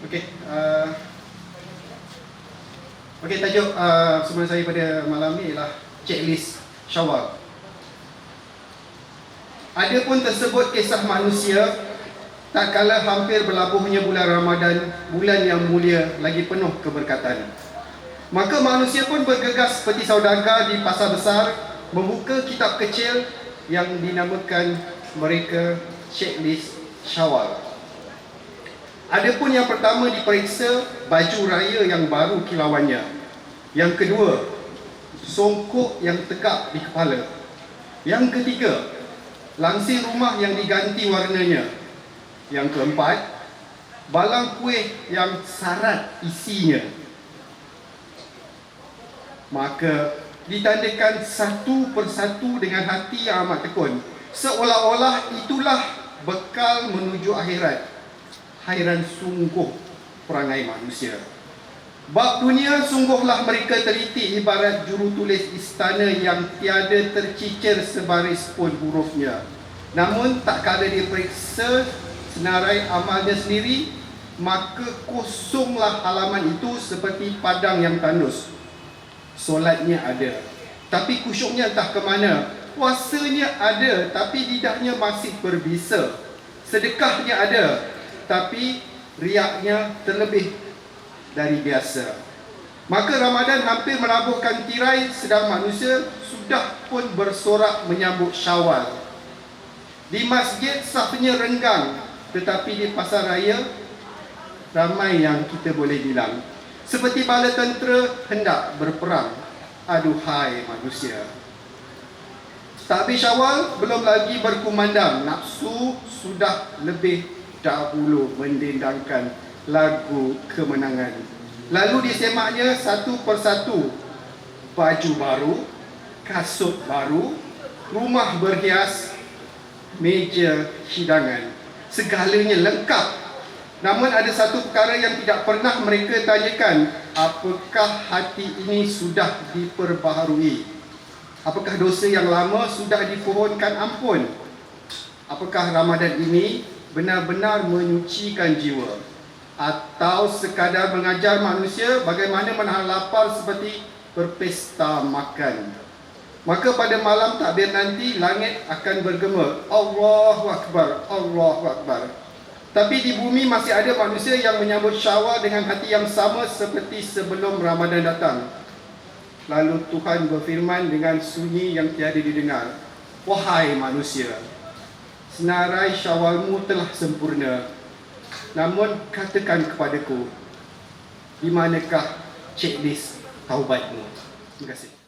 Okey, tajuk sumber saya pada malam ni ialah checklist Syawal. Adapun tersebut kisah manusia, tak kala hampir berlabuhnya bulan Ramadan, bulan yang mulia lagi penuh keberkatan. Maka manusia pun bergegas seperti saudagar di pasar besar, membuka kitab kecil yang dinamakan mereka checklist Syawal. Adapun yang pertama diperiksa baju raya yang baru kilauannya. Yang kedua, songkok yang tegak di kepala. Yang ketiga, langsir rumah yang diganti warnanya. Yang keempat, balang kuih yang syarat isinya. Maka ditandakan satu persatu dengan hati yang amat tekun, seolah-olah itulah bekal menuju akhirat. Hairan sungguh perangai manusia. Bab dunia sungguhlah mereka teliti ibarat jurutulis istana yang tiada tercicir sebaris pun hurufnya. Namun tak kala diperiksa senarai amalnya sendiri, maka kosonglah halaman itu seperti padang yang tandus. Solatnya ada, tapi khusyuknya entah ke mana. Puasanya ada, tapi lidahnya masih berbisa. Sedekahnya ada, tapi riaknya terlebih dari biasa. Maka Ramadan hampir menabuhkan tirai, sedang manusia sudah pun bersorak menyambut Syawal. Di masjid safnya renggang, tetapi di pasar raya ramai yang kita boleh bilang seperti bala tentera hendak berperang. Aduhai manusia. Tak habis Syawal, belum lagi berkumandang, nafsu sudah lebih dahulu mendendangkan lagu kemenangan. Lalu disemaknya satu persatu baju baru, kasut baru, rumah berhias, meja hidangan, segalanya lengkap. Namun ada satu perkara yang tidak pernah mereka tanyakan, apakah hati ini sudah diperbaharui? Apakah dosa yang lama sudah dipohonkan ampun? Apakah Ramadan ini benar-benar menyucikan jiwa, atau sekadar mengajar manusia bagaimana menahan lapar seperti berpesta makan? Maka pada malam takbir nanti, langit akan bergema, Allahu Akbar, Allahu Akbar. Tapi di bumi masih ada manusia yang menyambut Syawal dengan hati yang sama seperti sebelum Ramadan datang. Lalu Tuhan berfirman dengan sunyi yang tiada didengar, wahai manusia, senarai Syawalmu telah sempurna. Namun katakan kepadaku, di manakah checklist taubatmu? Terima kasih.